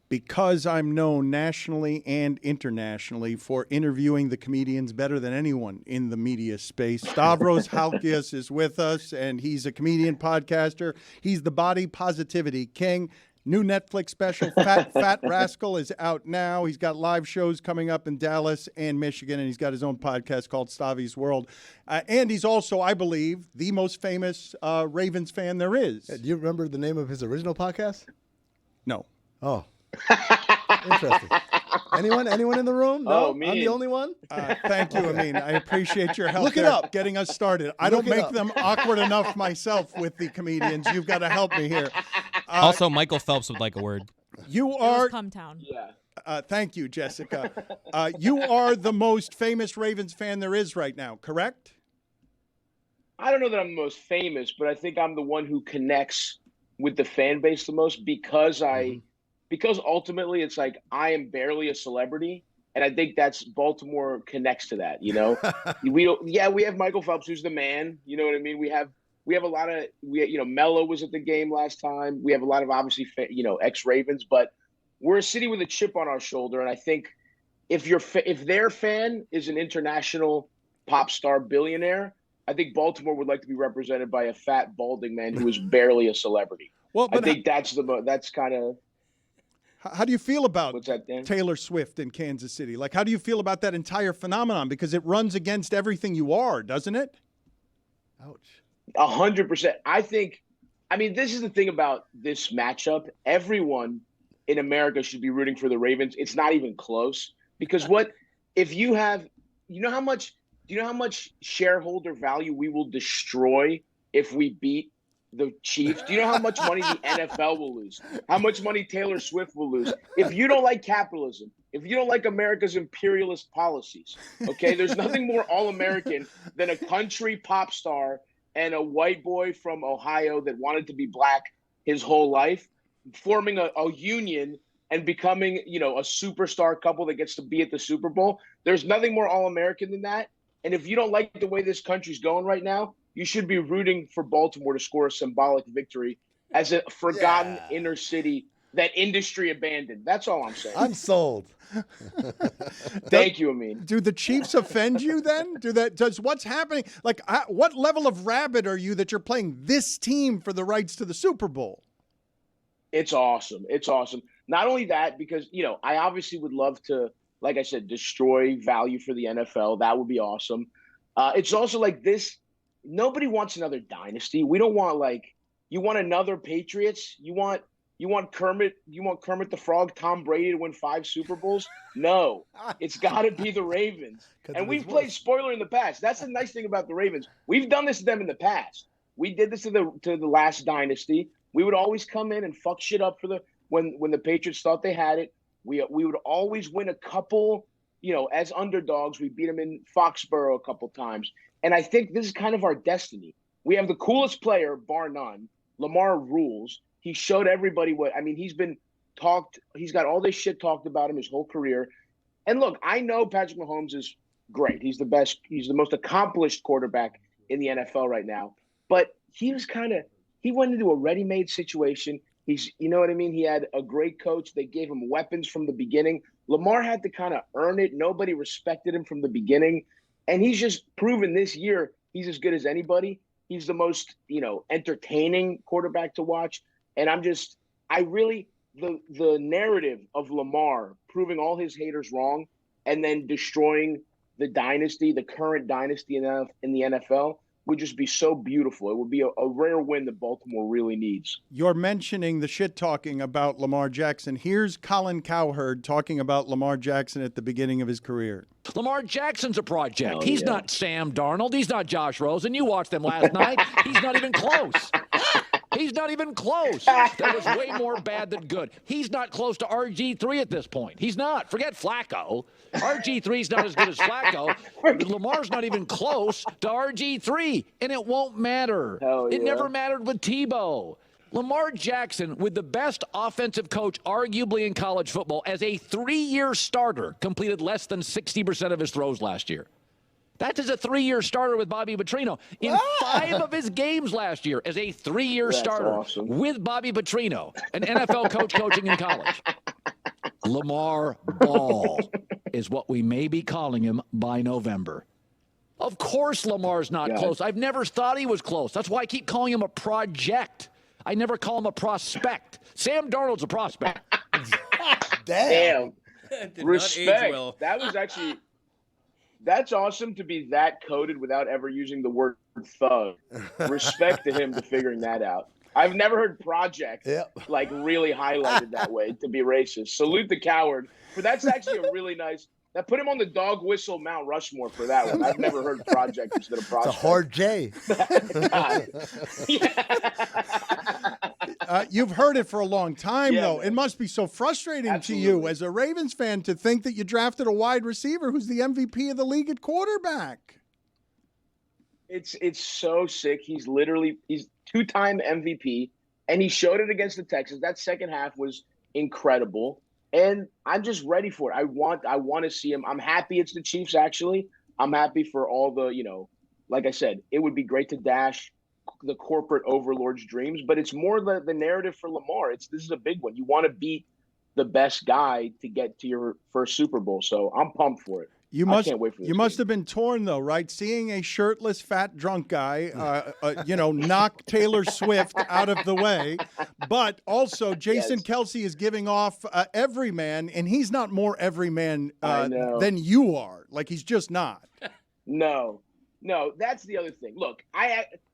because I'm known nationally and internationally for interviewing the comedians better than anyone in the media space. Stavros Halkias is with us, and he's a comedian podcaster. He's the body positivity king. New Netflix special, Fat Rascal, is out now. He's got live shows coming up in Dallas and Michigan, and he's got his own podcast called Stavi's World. And he's also, I believe, the most famous Ravens fan there is. Do you remember the name of his original podcast? No. Oh. Interesting. Anyone in the room? No, I'm the only one. Thank you, Amin. I appreciate your help. Look it up, getting us started. I don't make them awkward enough myself with the comedians. You've got to help me here. Also, Michael Phelps would like a word. You are Cumtown. Yeah. Thank you, Jessica. You are the most famous Ravens fan there is right now, correct? I don't know that I'm the most famous, but I think I'm the one who connects with the fan base the most because because ultimately it's like I am barely a celebrity, and I think that's Baltimore connects to that. You know, we have Michael Phelps, who's the man. You know what I mean? We have a lot of Mello was at the game last time. We have a lot of obviously ex-Ravens, but we're a city with a chip on our shoulder, and I think if their fan is an international pop star billionaire, I think Baltimore would like to be represented by a fat balding man who is barely a celebrity. Well, I think that's kind of. How do you feel about What's that, Dan? Taylor Swift in Kansas City? Like, how do you feel about that entire phenomenon? Because it runs against everything you are, doesn't it? Ouch. 100%. I mean, this is the thing about this matchup. Everyone in America should be rooting for the Ravens. It's not even close. Because if you have, do you know how much shareholder value we will destroy if we beat the Chiefs? Do you know how much money the NFL will lose? How much money Taylor Swift will lose? If you don't like capitalism, if you don't like America's imperialist policies, okay, there's nothing more all-American than a country pop star and a white boy from Ohio that wanted to be black his whole life, forming a union and becoming, a superstar couple that gets to be at the Super Bowl. There's nothing more all-American than that. And if you don't like the way this country's going right now, you should be rooting for Baltimore to score a symbolic victory as a forgotten inner city that industry abandoned. That's all I'm saying. I'm sold. Thank you, Amin. Do the Chiefs offend you then? Does what's happening? Like, what level of rabid are you that you're playing this team for the rights to the Super Bowl? It's awesome. It's awesome. Not only that, because, I obviously would love to, like I said, destroy value for the NFL. That would be awesome. It's also like this. Nobody wants another dynasty. We don't want you want another Patriots. You want Kermit. You want Kermit the Frog, Tom Brady to win 5 Super Bowls? No, it's got to be the Ravens. And we've played spoiler in the past. That's the nice thing about the Ravens. We've done this to them in the past. We did this to the last dynasty. We would always come in and fuck shit up for when the Patriots thought they had it. We would always win a couple. As underdogs, we beat them in Foxborough a couple times. And I think this is kind of our destiny. We have the coolest player, bar none. Lamar rules. He showed everybody he's got all this shit talked about him his whole career. And look, I know Patrick Mahomes is great. He's the best. He's the most accomplished quarterback in the NFL right now. But he went into a ready-made situation. You know what I mean? He had a great coach. They gave him weapons from the beginning. Lamar had to kind of earn it. Nobody respected him from the beginning. And he's just proven this year he's as good as anybody. He's the most, entertaining quarterback to watch. And the narrative of Lamar proving all his haters wrong and then destroying the dynasty, the current dynasty in the NFL, would just be so beautiful. It would be a rare win that Baltimore really needs. You're mentioning the shit talking about Lamar Jackson. Here's Colin Cowherd talking about Lamar Jackson at the beginning of his career. Lamar Jackson's a project. He's not Sam Darnold. He's not Josh Rosen. You watched them last night. He's not even close. He's not even close. That was way more bad than good. He's not close to RG3 at this point. He's not. Forget Flacco. RG3's not as good as Flacco. Lamar's not even close to RG3, and it won't matter. It never mattered with Tebow. Lamar Jackson, with the best offensive coach arguably in college football, as a 3-year starter, completed less than 60% of his throws last year. That's as a 3-year starter with Bobby Petrino. In 5 of his games last year as a 3-year starter with Bobby Petrino, an NFL coach coaching in college. Lamar Ball is what we may be calling him by November. Of course Lamar's not close. I've never thought he was close. That's why I keep calling him a project. I never call him a prospect. Sam Darnold's a prospect. Damn. Respect. Well. That was actually that's awesome to be that coded without ever using the word thug. Respect to him for figuring that out. I've never heard project like really highlighted that way to be racist. Salute the coward. But that's actually a really nice. That put him on the dog whistle Mount Rushmore for that one. I've never heard project instead of prospect. It's a hard J. You've heard it for a long time, though. Man. It must be so frustrating to you as a Ravens fan to think that you drafted a wide receiver who's the MVP of the league at quarterback. It's so sick. He's 2-time MVP, and he showed it against the Texans. That second half was incredible, and I'm just ready for it. I want to see him. I'm happy it's the Chiefs. Actually, I'm happy for all the like I said, it would be great to dash the corporate overlord's dreams, but it's more the narrative for Lamar. This is a big one. You want to beat the best guy to get to your first Super Bowl, so I'm pumped for it. I can't wait for this. You must have been torn, though, right? Seeing a shirtless, fat, drunk guy, knock Taylor Swift out of the way. But also, Jason Kelce is giving off everyman, and he's not more everyman than you are. Like, he's just not. No, that's the other thing. Look,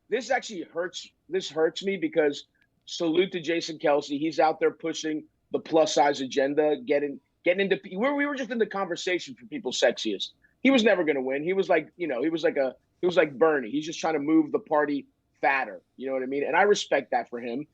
this actually hurts. This hurts me because salute to Jason Kelce. He's out there pushing the plus-size agenda, getting into we were just in the conversation for people's sexiest. He was never going to win. He was like, he was like Bernie. He's just trying to move the party fatter. You know what I mean? And I respect that for him.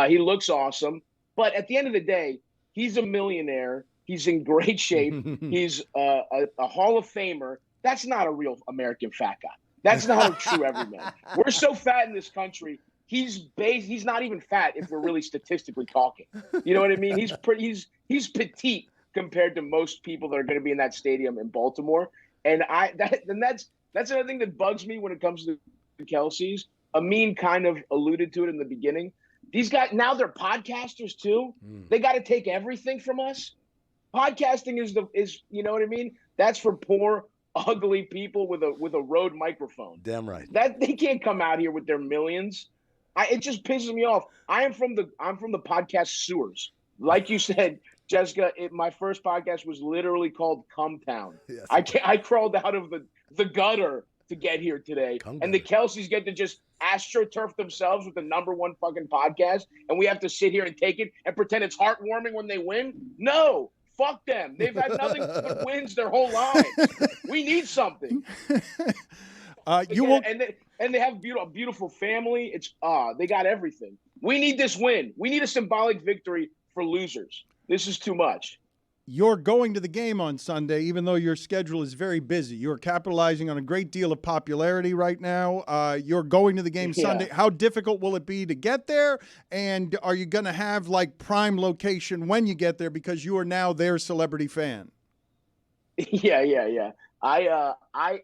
He looks awesome. But at the end of the day, he's a millionaire. He's in great shape. He's a Hall of Famer. That's not a real American fat guy. That's not a true everyman. We're so fat in this country. He's not even fat if we're really statistically talking. You know what I mean? He's petite compared to most people that are going to be in that stadium in Baltimore. And that's another thing that bugs me when it comes to the Kelce's. Amin kind of alluded to it in the beginning. These guys, now they're podcasters too. They got to take everything from us. Podcasting is you know what I mean? That's for poor, ugly people with a Rode microphone. Damn right. That they can't come out here with their millions. It just pisses me off. I'm from the podcast sewers. Like you said, Jessica, my first podcast was literally called Cum Town. Yes. I crawled out of the gutter to get here today. And the Kelce's get to just astroturf themselves with the #1 fucking podcast, and we have to sit here and take it and pretend it's heartwarming when they win? No. Fuck them. They've had nothing but wins their whole lives. We need something. And they have a beautiful family. They got everything. We need this win. We need a symbolic victory for losers. This is too much. You're going to the game on Sunday, even though your schedule is very busy. You're capitalizing on a great deal of popularity right now. You're going to the game Sunday. How difficult will it be to get there? And are you going to have like prime location when you get there because you are now their celebrity fan? Yeah. It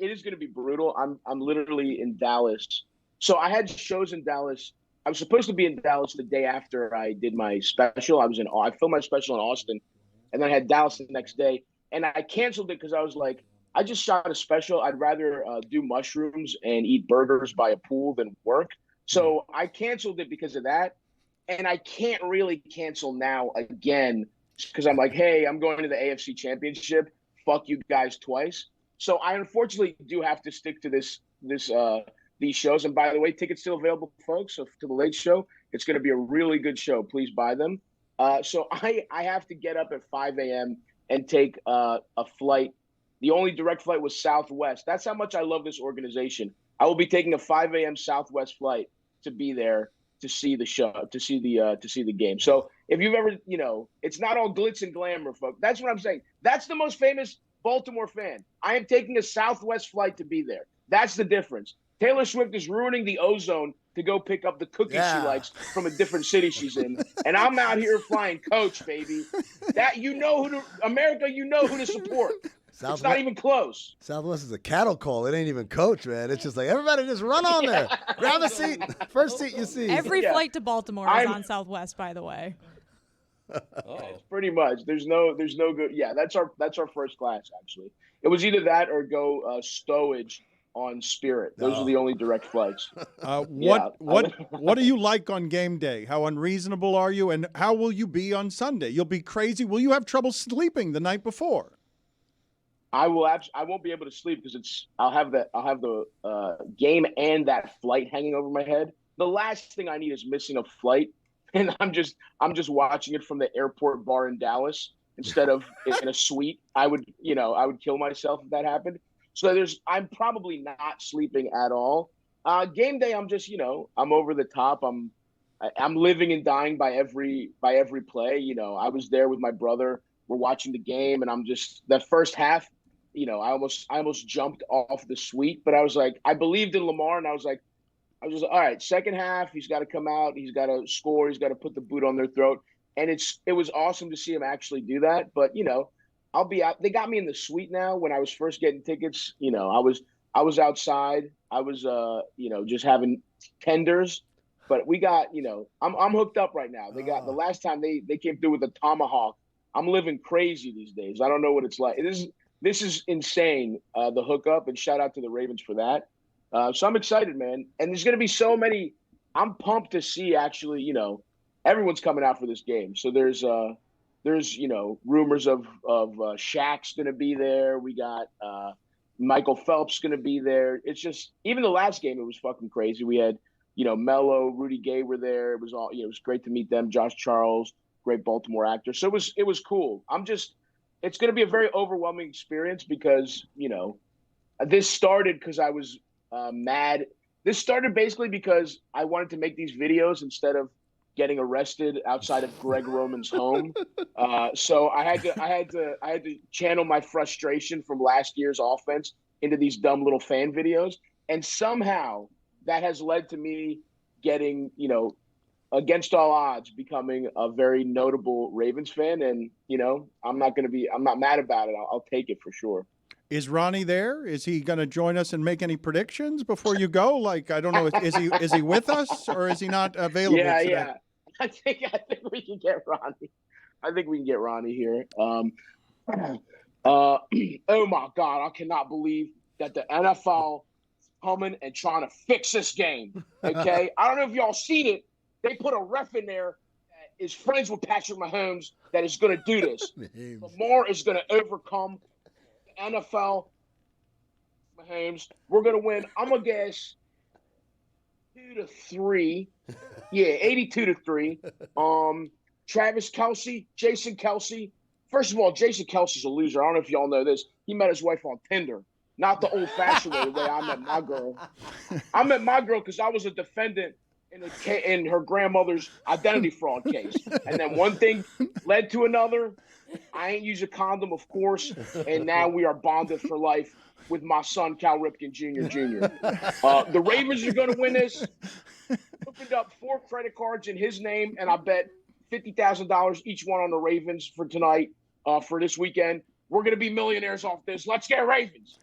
is going to be brutal. I'm literally in Dallas. So I had shows in Dallas. I was supposed to be in Dallas the day after I did my special. I filmed my special in Austin, and then I had Dallas the next day. And I canceled it because I was like, I just shot a special. I'd rather do mushrooms and eat burgers by a pool than work. So I canceled it because of that. And I can't really cancel now again because I'm like, hey, I'm going to the AFC Championship. Fuck you guys twice. So I unfortunately do have to stick to these shows. And by the way, tickets still available, folks. So to the Late Show, it's going to be a really good show. Please buy them. So I have to get up at 5 a.m. and take a flight. The only direct flight was Southwest. That's how much I love this organization. I will be taking a 5 a.m. Southwest flight to be there to see the show, to see the game. So if you've ever, it's not all glitz and glamour, folks. That's what I'm saying. That's the most famous Baltimore fan. I am taking a Southwest flight to be there. That's the difference. Taylor Swift is ruining the ozone to go pick up the cookies she likes from a different city she's in. And I'm out here flying coach, baby. America, you know who to support. It's not even close. Southwest is a cattle call. It ain't even coach, man. It's just like, everybody just run on there. Grab a seat. First seat you see. Every flight to Baltimore is on Southwest, by the way. Pretty much. There's no good. Yeah, that's our first class actually. It was either that or go stowage on Spirit. Those are the only direct flights. What do you like on game day? How unreasonable are you, and how will you be on Sunday? You'll be crazy. Will you have trouble sleeping the night before? I won't be able to sleep because I'll have the game and that flight hanging over my head. The last thing I need is missing a flight, and I'm just watching it from the airport bar in Dallas instead of in a suite. I would kill myself if that happened. So I'm probably not sleeping at all. Game day, I'm just, I'm over the top. I'm living and dying by every play. I was there with my brother. We're watching the game, and I'm just that first half. I almost jumped off the suite, but I was like, I believed in Lamar, and I was like, all right, second half, he's got to come out, he's got to score, he's got to put the boot on their throat, and it was awesome to see him actually do that. But I'll be out. They got me in the suite now. When I was first getting tickets, I was outside. I was just having tenders, but we got I'm hooked up right now. They got the last time they came through with a tomahawk. I'm living crazy these days. I don't know what it's like. This is insane, the hookup, and shout out to the Ravens for that. So I'm excited, man. And there's going to be so many. I'm pumped to see actually, everyone's coming out for this game. So there's rumors of Shaq's going to be there. We got Michael Phelps going to be there. It's just, even the last game, it was fucking crazy. We had, Melo, Rudy Gay were there. It was all, it was great to meet them. Josh Charles, great Baltimore actor. So it was cool. It's going to be a very overwhelming experience because, this started because I was mad. This started basically because I wanted to make these videos instead of getting arrested outside of Greg Roman's home. So I had to channel my frustration from last year's offense into these dumb little fan videos. And somehow that has led to me getting, against all odds, becoming a very notable Ravens fan. And, I'm not mad about it. I'll take it for sure. Is Ronnie there? Is he going to join us and make any predictions before you go? Like, I don't know. Is he with us or is he not available? Yeah. I think we can get Ronnie. I think we can get Ronnie here. Oh my God, I cannot believe that the NFL is coming and trying to fix this game. Okay, I don't know if y'all seen it. They put a ref in there that is friends with Patrick Mahomes that is going to do this. Lamar is going to overcome the NFL. Mahomes, we're going to win. I'm going to guess 2-3. Yeah, 82-3. Travis Kelce, Jason Kelce. First of all, Jason Kelce's a loser. I don't know if y'all know this. He met his wife on Tinder, not the old-fashioned way I met my girl. I met my girl because I was a defendant in her grandmother's identity fraud case. And then one thing led to another. I ain't use a condom, of course, and now we are bonded for life with my son, Cal Ripken Jr. The Ravens are going to win this. Opened up 4 credit cards in his name, and I bet $50,000 each one on the Ravens for tonight, for this weekend. We're going to be millionaires off this. Let's get Ravens.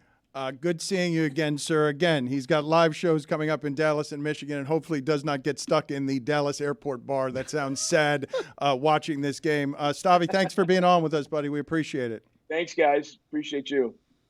Good seeing you again, sir. Again, he's got live shows coming up in Dallas and Michigan, and hopefully does not get stuck in the Dallas airport bar. That sounds sad, watching this game. Stavi, thanks for being on with us, buddy. We appreciate it. Thanks, guys. Appreciate you.